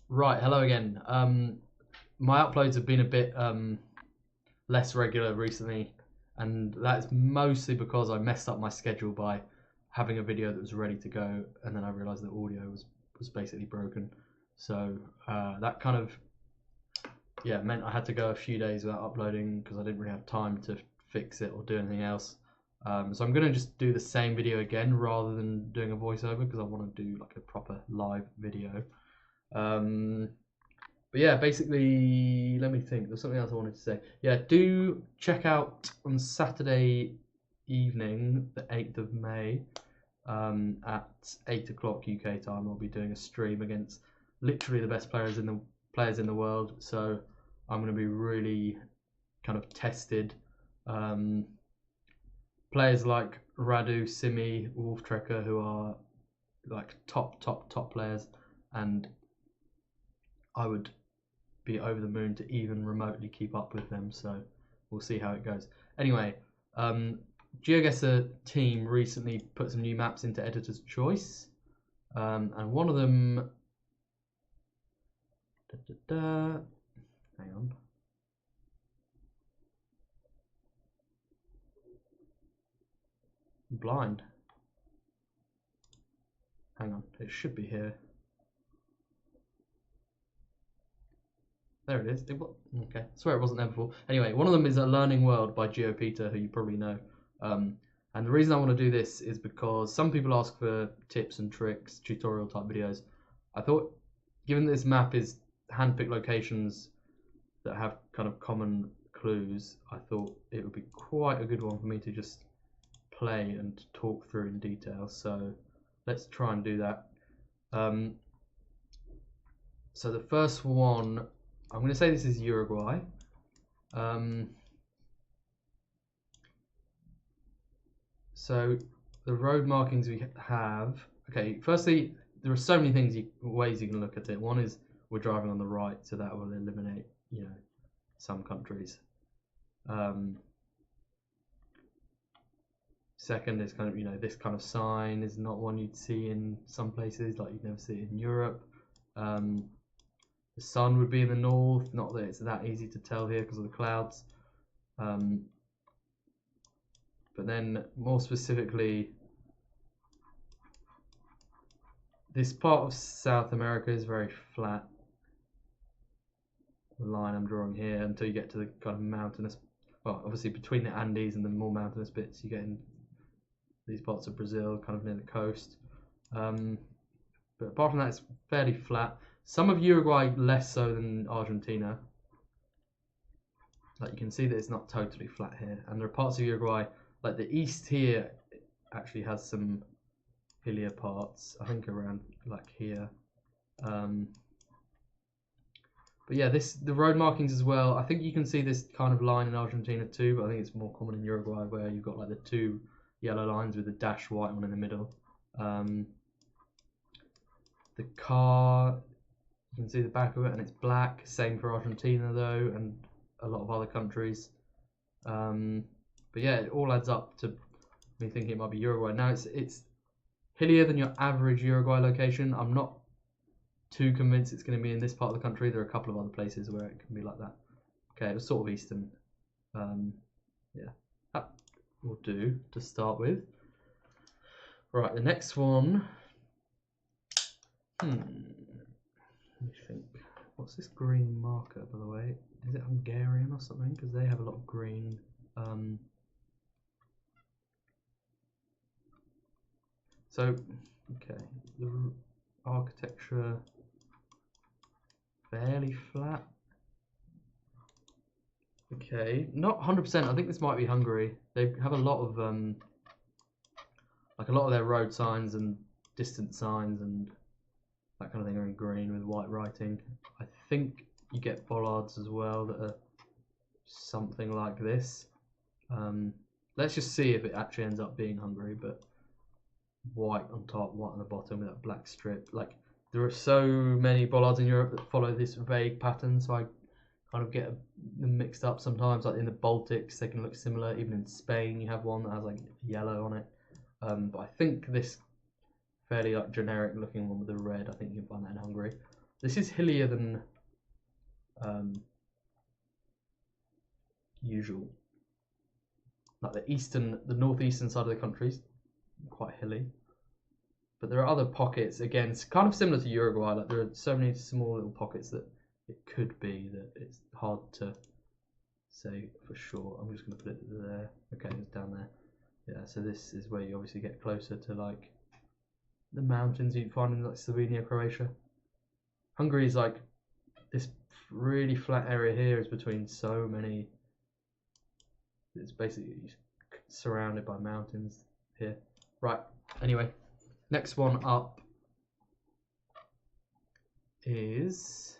Right, hello again. My uploads have been a bit less regular recently, and that's mostly because I messed up my schedule by having a video that was ready to go, and then I realised the audio was basically broken. So that kind of meant I had to go a few days without uploading because I didn't really have time to fix it or do anything else. So I'm gonna just do the same video again rather than doing a voiceover because I want to do like a proper live video. But yeah, basically, let me think. There's something else I wanted to say. Yeah, do check out on Saturday evening, the 8th of May, at 8 o'clock UK time. I'll be doing a stream against literally the best players in the world. So I'm going to be really kind of tested. Players like Radu, Simi, Wolf Trekker, who are like top players, and I would be over the moon to even remotely keep up with them. So we'll see how it goes. Anyway, Geoguessr team recently put some new maps into Editor's Choice, and one of them. Hang on. I'm blind. Hang on, it should be here. There it is. Okay, I swear it wasn't there before. Anyway, one of them is A Learning World by GeoPeter, who you probably know. And the reason I want to do this is because some people ask for tips and tricks, tutorial type videos. I thought, given this map is handpicked locations that have kind of common clues, I thought it would be quite a good one for me to just play and talk through in detail. So let's try and do that. So the first one, I'm going to say this is Uruguay. So the road markings we have. Okay, firstly, there are so many ways you can look at it. One is we're driving on the right, so that will eliminate, some countries. Second is kind of, this kind of sign is not one you'd see in some places, like you'd never see it in Europe. The sun would be in the north, not that it's that easy to tell here because of the clouds. But then more specifically, this part of South America is very flat. The line I'm drawing here until you get to the kind of mountainous, well, obviously between the Andes and the more mountainous bits, you get in these parts of Brazil, kind of near the coast. But apart from that, it's fairly flat. Some of Uruguay less so than Argentina. Like you can see that it's not totally flat here. And there are parts of Uruguay, like the east here actually has some hillier parts, I think around like here. But yeah, the road markings as well. I think you can see this kind of line in Argentina too, but I think it's more common in Uruguay where you've got like the two yellow lines with the dash white one in the middle. The car, you can see the back of it and it's black. Same for Argentina though, and a lot of other countries. But yeah, it all adds up to me thinking it might be Uruguay. Now it's hillier than your average Uruguay location. I'm not too convinced it's going to be in this part of the country. There are a couple of other places where it can be like that. Okay, it was sort of eastern. Yeah, that will do to start with. Right, the next one. Let me think. What's this green marker, by the way? Is it Hungarian or something? Because they have a lot of green. So, okay, the architecture fairly flat. Okay, not 100%. I think this might be Hungary. They have a lot of like a lot of their road signs and distance signs and that kind of thing are in green with white writing. I think you get bollards as well that are something like this. Let's just see if it actually ends up being Hungary, but white on top, white on the bottom with that black strip. Like there are so many bollards in Europe that follow this vague pattern, so I kind of get them mixed up sometimes. Like in the Baltics, they can look similar. Even in Spain, you have one that has like yellow on it. But I think this fairly like generic looking one with the red, I think you can find that in Hungary. This is hillier than usual. Like the northeastern side of the country is quite hilly. But there are other pockets, again, it's kind of similar to Uruguay. Like there are so many small little pockets that it could be that it's hard to say for sure. I'm just going to put it there. Okay, it's down there. Yeah, so this is where you obviously get closer to like the mountains you'd find in like Slovenia, Croatia. Hungary is like this really flat area here is between so many. It's basically surrounded by mountains here. Right. Anyway, next one up is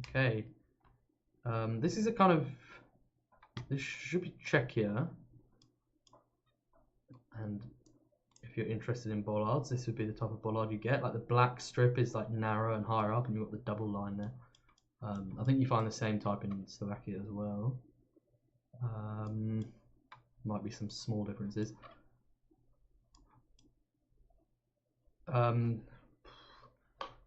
okay. This is a kind of this should be Czechia, and if you're interested in bollards, this would be the type of bollard you get. Like the black strip is like narrow and higher up, and you've got the double line there. I think you find the same type in Slovakia as well. Might be some small differences.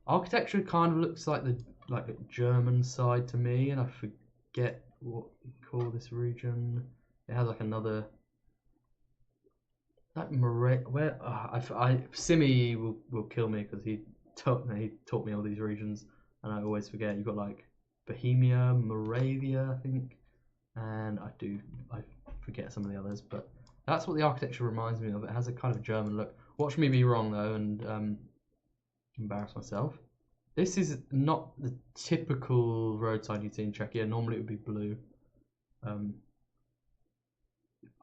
Architecture kind of looks like the a German side to me, and I forget what you call this region. It has like another like where Simi will kill me because he taught me all these regions, and I always forget. You've got like Bohemia, Moravia, I think, and I forget some of the others, but that's what the architecture reminds me of. It has a kind of German look. Watch me be wrong though, and embarrass myself. This is not the typical road sign you'd see in Czechia. Normally it would be blue.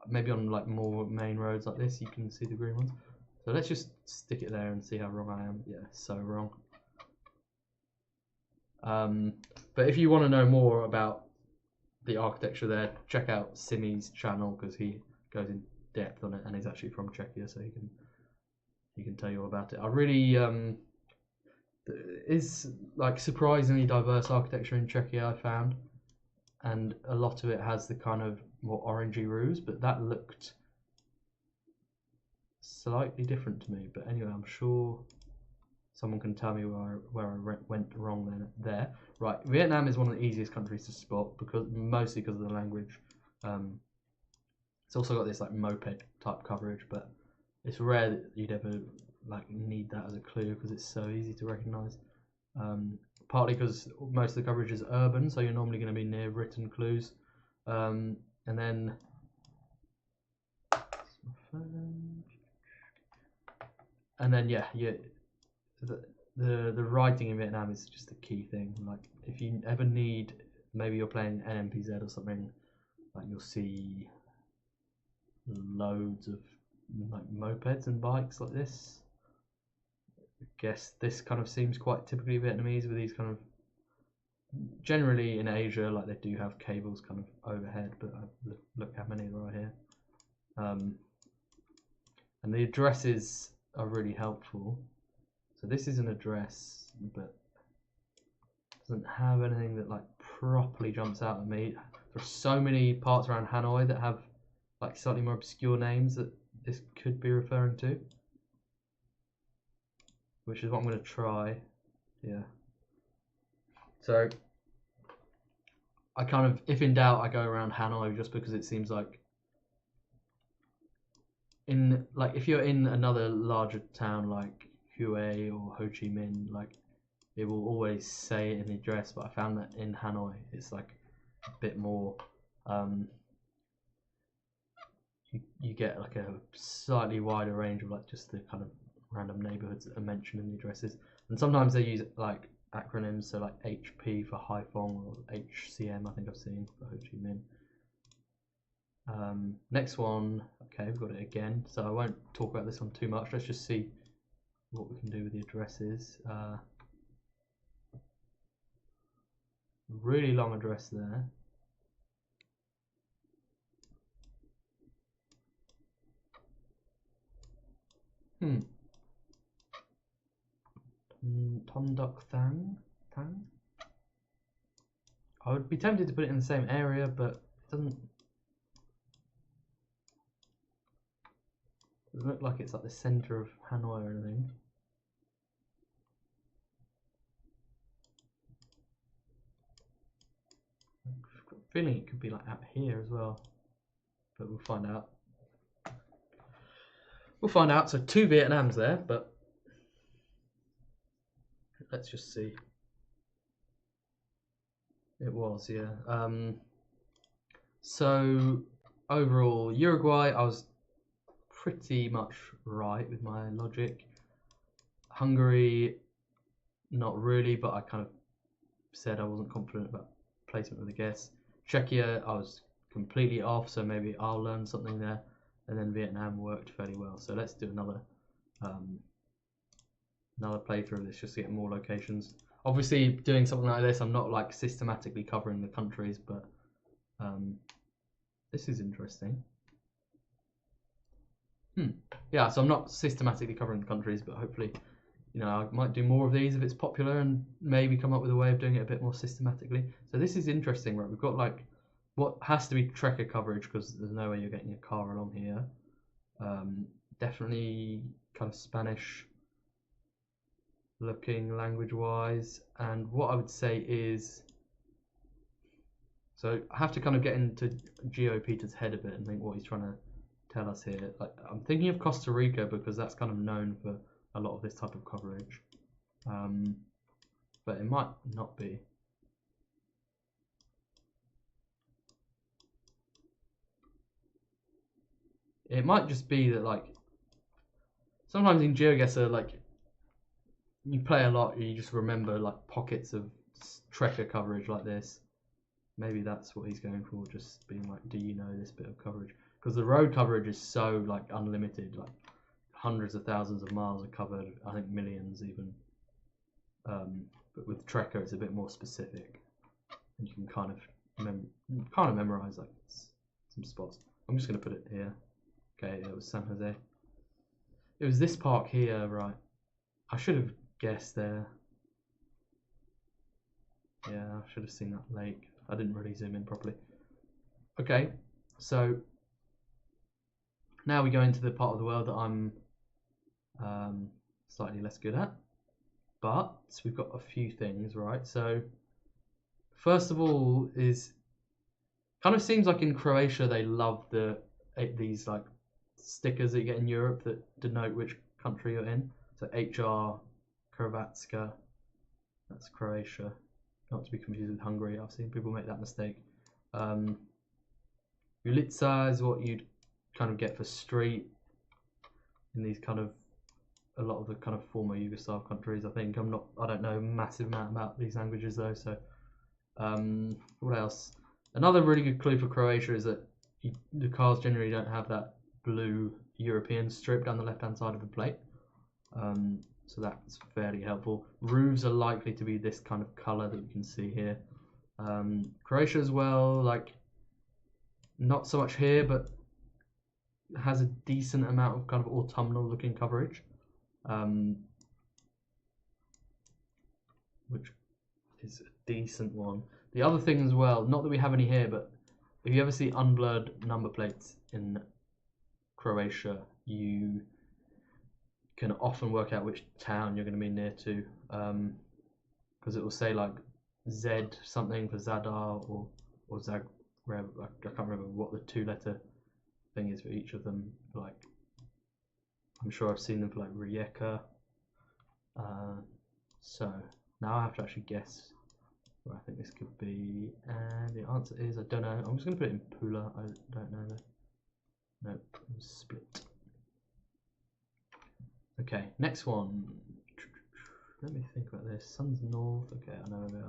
Maybe on like more main roads like this you can see the green ones. So let's just stick it there and see how wrong I am. Yeah, so wrong. But if you want to know more about the architecture there, check out Simi's channel because he goes in depth on it, and he's actually from Czechia, so he can tell you all about it. I really is like surprisingly diverse architecture in Czechia, I found, and a lot of it has the kind of more orangey roofs, but that looked slightly different to me. But anyway, I'm sure someone can tell me where I went wrong there. Right, Vietnam is one of the easiest countries to spot mostly because of the language. It's also got this like moped type coverage, but it's rare that you'd ever like need that as a clue because it's so easy to recognise. Partly because most of the coverage is urban, so you're normally going to be near written clues, and then yeah, the writing in Vietnam is just the key thing. Like if you ever need, maybe you're playing NMPZ or something, like you'll see loads of like mopeds and bikes like this. I guess this kind of seems quite typically Vietnamese with these kind of, generally in Asia, like they do have cables kind of overhead, but look how many there are here. And the addresses are really helpful. So this is an address, but doesn't have anything that like properly jumps out at me. There's so many parts around Hanoi that have like slightly more obscure names that this could be referring to, which is what I'm going to try. Yeah. So I kind of, if in doubt, I go around Hanoi just because it seems like if you're in another larger town like Hue or Ho Chi Minh, like it will always say it in the address, but I found that in Hanoi it's like a bit more you get like a slightly wider range of like just the kind of random neighborhoods that are mentioned in the addresses, and sometimes they use like acronyms, so like HP for Haiphong or HCM I think I've seen for Ho Chi Minh. Next one, okay, we've got it again, so I won't talk about this one too much. Let's just see what we can do with the addresses. Really long address there. Ton Duc Thang? I would be tempted to put it in the same area, but it doesn't look like it's like the centre of Hanoi or anything. feeling it could be like out here as well, but we'll find out. We'll find out. So 2 Vietnams there, but let's just see. It was, yeah. So overall, Uruguay, I was pretty much right with my logic. Hungary, not really, but I kind of said I wasn't confident about placement of the guess. Czechia, I was completely off, so maybe I'll learn something there. And then Vietnam worked fairly well. So let's do another playthrough of this just to get more locations. Obviously, doing something like this, I'm not like systematically covering the countries, but this is interesting. Yeah, so I'm not systematically covering the countries, but hopefully, you know, I might do more of these if it's popular and maybe come up with a way of doing it a bit more systematically. So this is interesting, right? We've got like what has to be trekker coverage because there's no way you're getting a car along here. Definitely kind of Spanish looking language wise, and what I would say is, so I have to kind of get into GeoPeter's head a bit and think what he's trying to tell us here. Like, I'm thinking of Costa Rica because that's kind of known for a lot of this type of coverage, but it might not be. It might just be that, like, sometimes in Geoguessr, like, you play a lot, you just remember like pockets of trekker coverage like this. Maybe that's what he's going for, just being like, do you know this bit of coverage? Because the road coverage is so like unlimited, like hundreds of thousands of miles are covered, I think millions even. But with trekker, it's a bit more specific, and you can kind of memorize like some spots. I'm just going to put it here. Okay, it was San Jose. It was this park here, right? I should have guessed there. Yeah, I should have seen that lake. I didn't really zoom in properly. Okay, so now we go into the part of the world that I'm slightly less good at. But we've got a few things, right? So first of all is, kind of seems like in Croatia they love these like stickers that you get in Europe that denote which country you're in. So HR, Hrvatska, that's Croatia. Not to be confused with Hungary. I've seen people make that mistake. Ulica is what you'd kind of get for street in these kind of, a lot of the kind of former Yugoslav countries. I don't know a massive amount about these languages though. So what else? Another really good clue for Croatia is that the cars generally don't have that blue European strip down the left hand side of the plate. So that's fairly helpful. Roofs are likely to be this kind of colour that you can see here. Croatia as well, like not so much here, but has a decent amount of kind of autumnal looking coverage, which is a decent one. The other thing as well, not that we have any here, but if you ever see unblurred number plates in Croatia, you can often work out which town you're going to be near to, because it will say like Z something for Zadar or Zagreb. I can't remember what the 2-letter thing is for each of them. Like, I'm sure I've seen them for like Rijeka. So now I have to actually guess where I think this could be, and the answer is I don't know. I'm just going to put it in Pula. I don't know though. Nope, it was Split. Okay, next one. Let me think about this. Sun's north. Okay, I know where they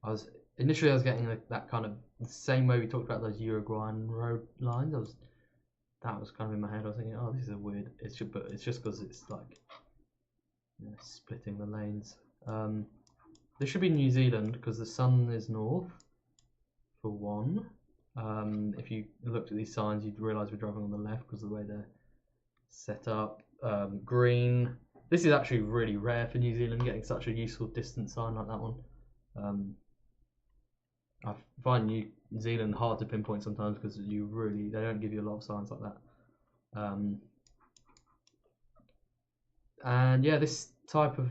are. Initially I was getting like that kind of the same way we talked about those Uruguayan road lines. That was kind of in my head. I was thinking, oh, this is a weird. But it's just because it's like, you know, splitting the lanes. This should be New Zealand because the sun is north, for one. If you looked at these signs, you'd realise we're driving on the left because of the way they're set up. Green. This is actually really rare for New Zealand, getting such a useful distance sign like that one. I find New Zealand hard to pinpoint sometimes because they don't give you a lot of signs like that. And yeah, this type of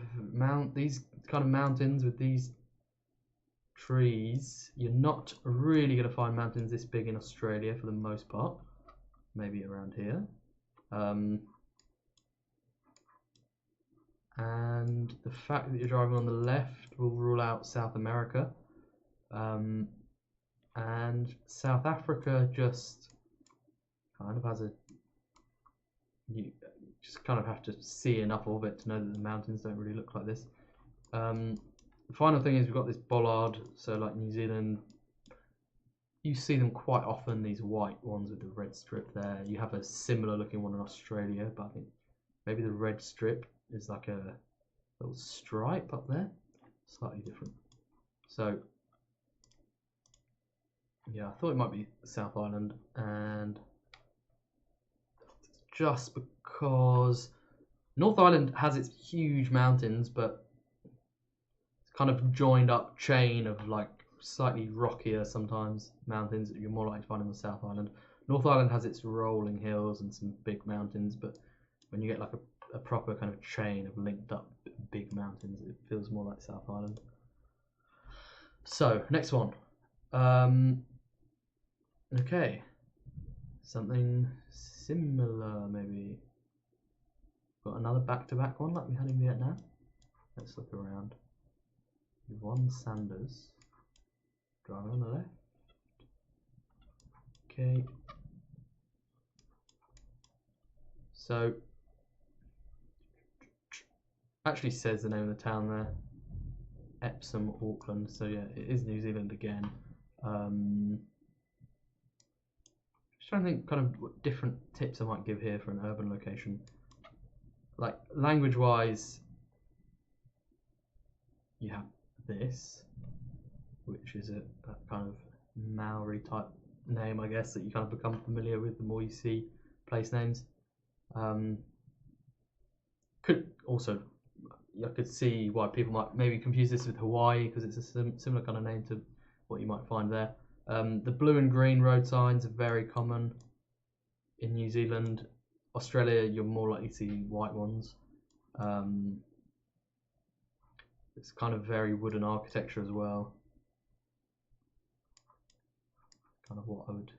these kind of mountains with these trees, you're not really going to find mountains this big in Australia for the most part. Maybe around here. And the fact that you're driving on the left will rule out South America. And South Africa just kind of has you just kind of have to see enough of it to know that the mountains don't really look like this. The final thing is we've got this bollard, so like New Zealand, you see them quite often, these white ones with the red strip there. You have a similar looking one in Australia, but I think maybe the red strip is like a little stripe up there, slightly different. So yeah, I thought it might be South Island, and just because North Island has its huge mountains, but it's kind of joined up chain of like slightly rockier sometimes mountains that you're more likely to find on the South Island. North Island has its rolling hills and some big mountains, but when you get like a proper kind of chain of linked up big mountains, it feels more like South Island. So next one. Okay, something similar maybe. Got another back-to-back one like we had in Vietnam. Let's look around. Yvonne Sanders, driving on the left. Okay. So, actually says the name of the town there. Epsom, Auckland. So yeah, it is New Zealand again. Just trying to think kind of what different tips I might give here for an urban location. Like language-wise, you have this, which is a kind of Maori type name, I guess, that you kind of become familiar with the more you see place names. Could also, I could see why people might maybe confuse this with Hawaii, because it's a similar kind of name to what you might find there. The blue and green road signs are very common in New Zealand. Australia, you're more likely to see white ones. It's kind of very wooden architecture as well. Kind of what I would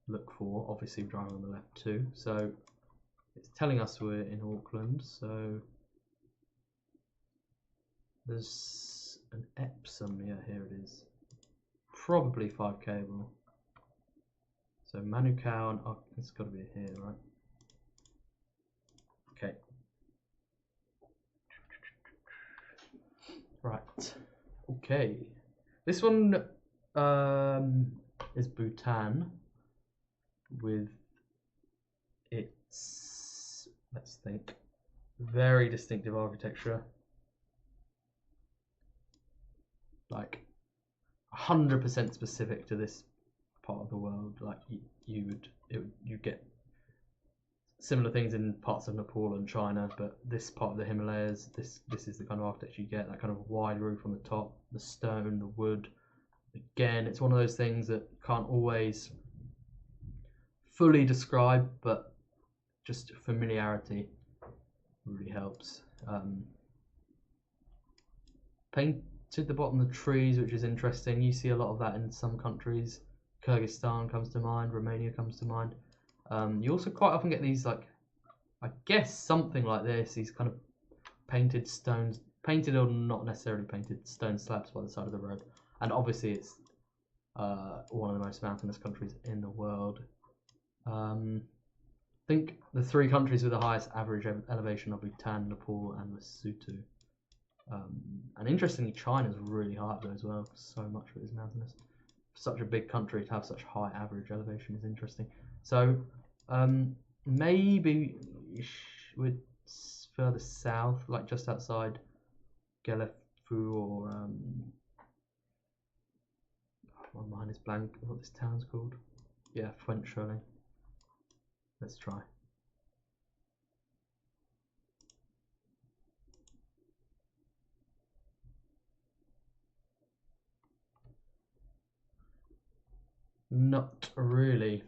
look for. Obviously, driving on the left too. So it's telling us we're in Auckland. So there's an Epsom. Yeah, here it is. Probably 5 cable. So Manukau and it's got to be here, right? Okay. Right. Okay. This one is Bhutan with its, let's think, very distinctive architecture. Like 100% specific to this part of the world. Like you get similar things in parts of Nepal and China, but this part of the Himalayas, this is the kind of architecture you get. That kind of wide roof on the top, the stone, the wood. Again, it's one of those things that can't always fully describe, but just familiarity really helps. Painted the bottom of the trees, which is interesting. You see a lot of that in some countries. Kyrgyzstan comes to mind, Romania comes to mind. You also quite often get these, like, I guess something like this, these kind of painted stones, painted or not necessarily painted stone slabs by the side of the road. And obviously it's one of the most mountainous countries in the world. I think the 3 countries with the highest average elevation are Bhutan, Nepal and Lesotho. And interestingly, China's really high up there as well, so much of it is mountainous. For such a big country to have such high average elevation is interesting. So maybe we're further south, like just outside Geoguessr or my mind is blank what this town's called. Yeah, Fancied. Let's try. Not really.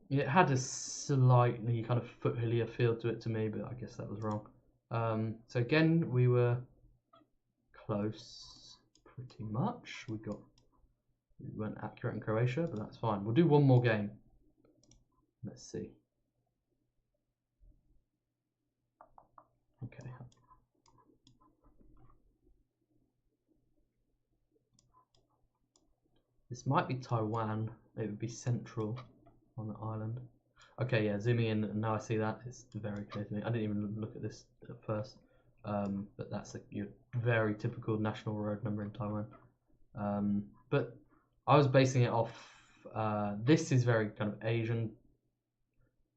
It had a slightly kind of foothillier feel to it to me, but I guess that was wrong. So again, we were close, pretty much. We weren't accurate in Croatia, but that's fine. We'll do one more game. Let's see. Okay. This might be Taiwan. It would be central on the island. Okay, yeah, zooming in, and now I see that. It's very clear to me. I didn't even look at this at first. But that's your very typical national road number in Taiwan. But I was basing it off, this is very kind of Asian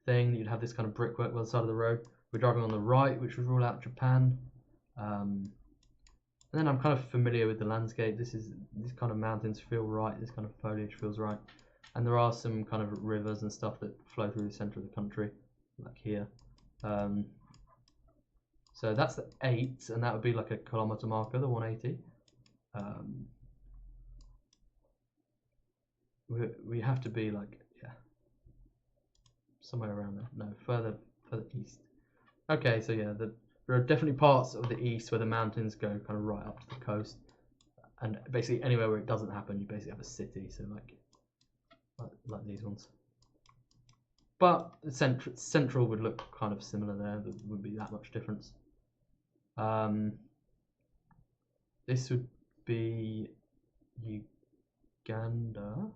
thing. You'd have this kind of brickwork by the side of the road. We're driving on the right, which would rule out Japan. And then I'm kind of familiar with the landscape. These kind of mountains feel right. This kind of foliage feels right. And there are some kind of rivers and stuff that flow through the center of the country, like here. So that's the 8, and that would be like a kilometer marker, the 180. We have to be like, yeah, somewhere around there. No, further east. Okay, so yeah, there are definitely parts of the east where the mountains go kind of right up to the coast, and basically anywhere where it doesn't happen, you basically have a city. So like these ones. But central would look kind of similar there. There wouldn't be that much difference. This would be Uganda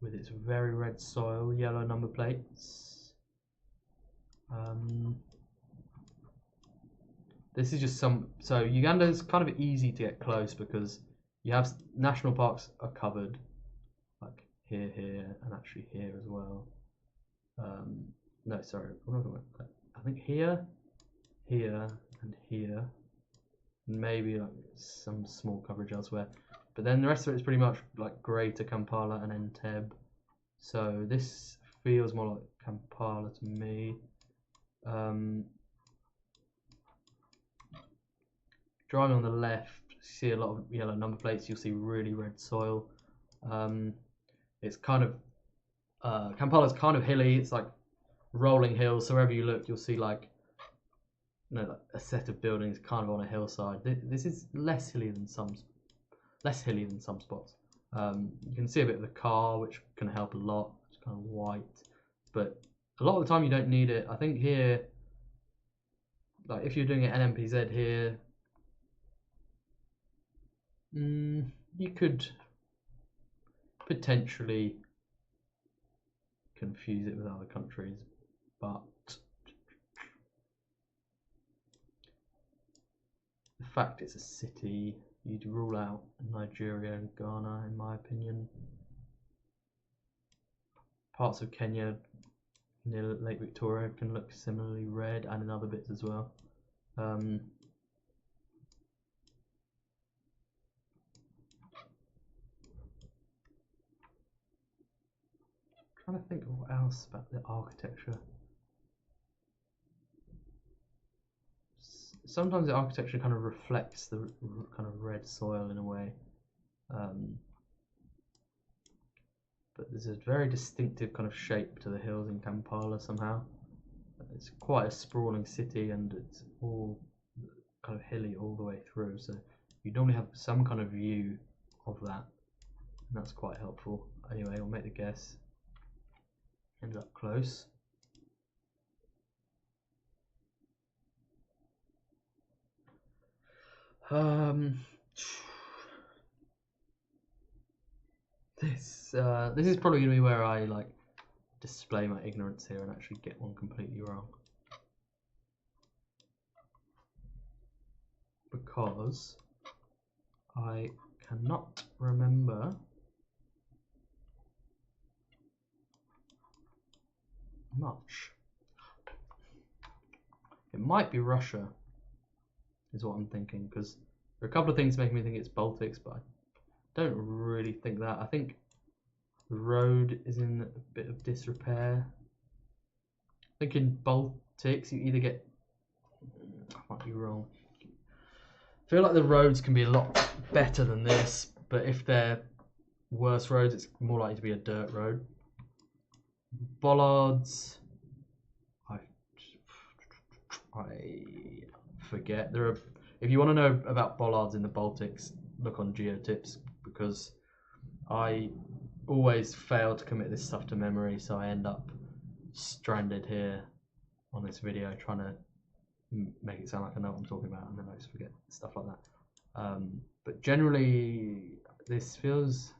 with its very red soil, yellow number plates. This is just so Uganda is kind of easy to get close because you have national parks are covered, like here, and actually here as well. No, sorry, I think here, and here, and maybe like some small coverage elsewhere. But then the rest of it is pretty much like Greater Kampala and Entebbe. So this feels more like Kampala to me. Driving on the left, you see a lot of yellow number plates. You'll see really red soil. It's kind of Kampala's kind of hilly. It's like rolling hills. So wherever you look, you'll see like like a set of buildings kind of on a hillside. This is less hilly than some spots. You can see a bit of the car, which can help a lot. It's kind of white, but a lot of the time you don't need it. I think here, like if you're doing an NMPZ here, you could potentially confuse it with other countries, but the fact it's a city, you'd rule out Nigeria and Ghana, in my opinion. Parts of Kenya near Lake Victoria can look similarly red, and in other bits as well. Trying to think of what else about the architecture. Sometimes the architecture kind of reflects the kind of red soil in a way, but there's a very distinctive kind of shape to the hills in Kampala somehow. It's quite a sprawling city, and it's all kind of hilly all the way through, so you normally have some kind of view of that, and that's quite helpful. Anyway, we'll make the guess. Ended up close. This is probably gonna be where I like display my ignorance here and actually get one completely wrong, because I cannot remember much. It might be Russia, is what I'm thinking, because there are a couple of things making me think it's Baltics, but I don't really think that. I think the road is in a bit of disrepair. I think in Baltics you either get, I might be wrong, I feel like the roads can be a lot better than this, but if they're worse roads, it's more likely to be a dirt road. Bollards, I forget. There are. If you want to know about bollards in the Baltics, look on GeoTips, because I always fail to commit this stuff to memory, so I end up stranded here on this video trying to make it sound like I know what I'm talking about, and then I just forget stuff like that. But generally, this feels,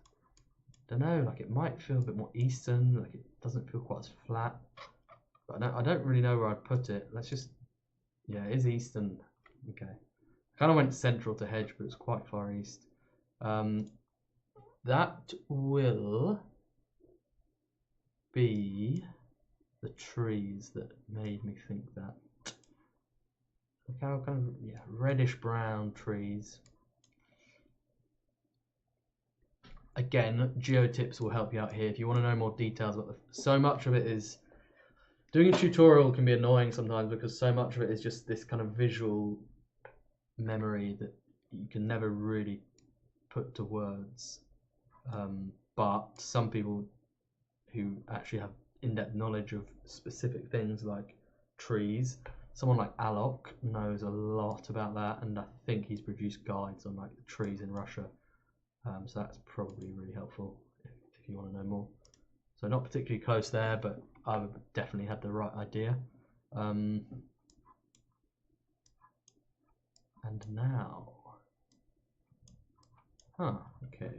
I don't know, like it might feel a bit more eastern, like it doesn't feel quite as flat. But I don't really know where I'd put it. Let's just, yeah, it is eastern. Okay. Kind of went central to hedge, but it's quite far east. That will be the trees that made me think that. Look how kind of, yeah, reddish brown trees. Again, GeoTips will help you out here if you want to know more details about so much of it is, doing a tutorial can be annoying sometimes because so much of it is just this kind of visual memory that you can never really put to words. But some people who actually have in-depth knowledge of specific things like trees, someone like Alok knows a lot about that, and I think he's produced guides on like the trees in Russia. So that's probably really helpful if you want to know more. So not particularly close there, but I definitely had the right idea. And now, okay.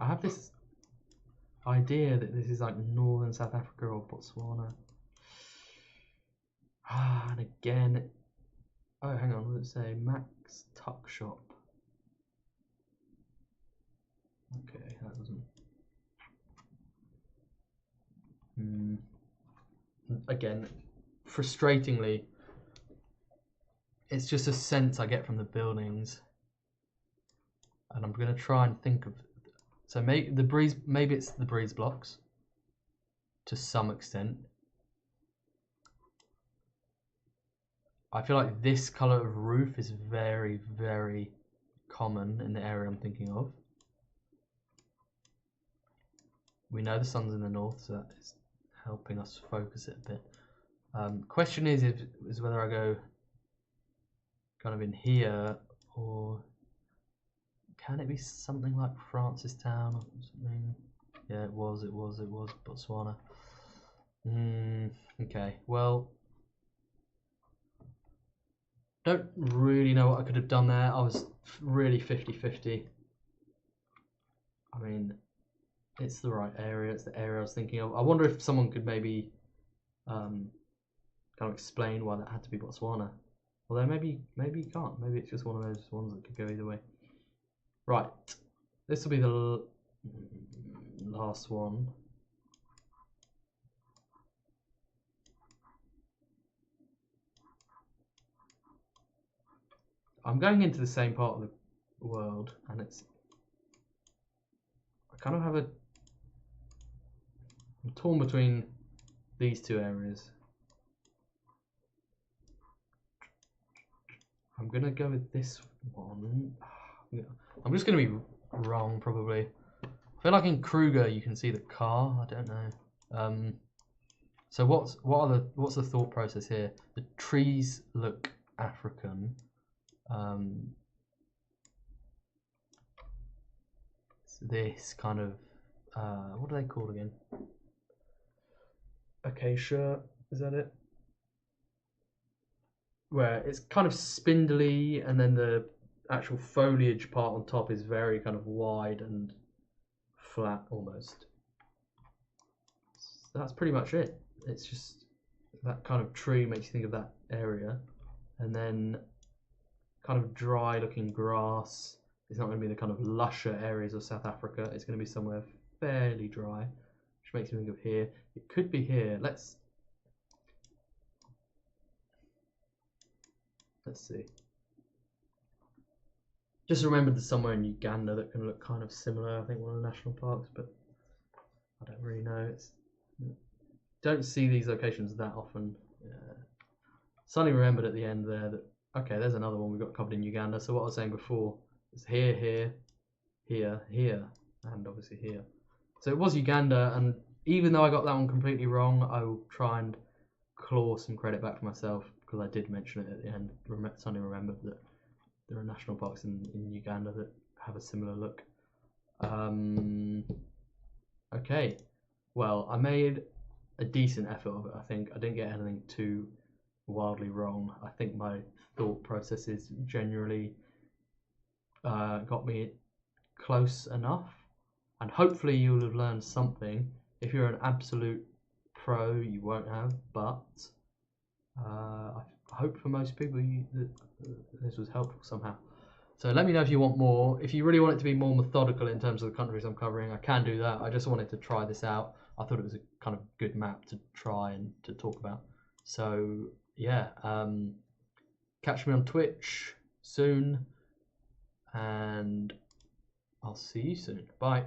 I have this idea that this is like northern South Africa or Botswana. And again, oh, hang on, what does it say? Max Tuck Shop. Okay, that doesn't. Again, frustratingly, it's just a sense I get from the buildings, and I'm going to try and think of. So maybe it's the breeze blocks to some extent. I feel like this colour of roof is very, very common in the area I'm thinking of. We know the sun's in the north, so that is helping us focus it a bit. Question is whether I go kind of in here, or can it be something like Francistown or something? Yeah, it was Botswana. Okay, well, don't really know what I could have done there. I was really 50-50. I mean, it's the right area. It's the area I was thinking of. I wonder if someone could maybe kind of explain why that had to be Botswana. Although maybe you can't. Maybe it's just one of those ones that could go either way. Right, this will be the last one. I'm going into the same part of the world, and it's, I kind of have I'm torn between these two areas. I'm gonna go with this one. I'm just gonna be wrong probably. I feel like in Kruger you can see the car. I don't know. So what's the thought process here? The trees look African. This kind of what are they called again? Acacia, is that it? Where it's kind of spindly, and then the actual foliage part on top is very kind of wide and flat almost. So that's pretty much it. It's just that kind of tree makes you think of that area, and then kind of dry looking grass. It's not going to be the kind of lusher areas of South Africa. It's going to be somewhere fairly dry, which makes me think of here. It could be here. Let's see. Just remembered there's somewhere in Uganda that can look kind of similar. I think one of the national parks, but I don't really know. Don't see these locations that often. Suddenly remembered at the end there that, okay, there's another one we've got covered in Uganda. So what I was saying before is here, here, here, here, and obviously here. So it was Uganda, and even though I got that one completely wrong, I will try and claw some credit back to myself because I did mention it at the end. Suddenly remembered that there are national parks in Uganda that have a similar look. Okay, well, I made a decent effort of it, I think. I didn't get anything too wildly wrong. I think my thought processes generally got me close enough, and hopefully you'll have learned something. If you're an absolute pro, you won't have, but I hope for most people that this was helpful somehow. So let me know if you want more. If you really want it to be more methodical in terms of the countries I'm covering, I can do that. I just wanted to try this out. I thought it was a kind of good map to try and to talk about. So yeah, catch me on Twitch soon, and I'll see you soon. Bye.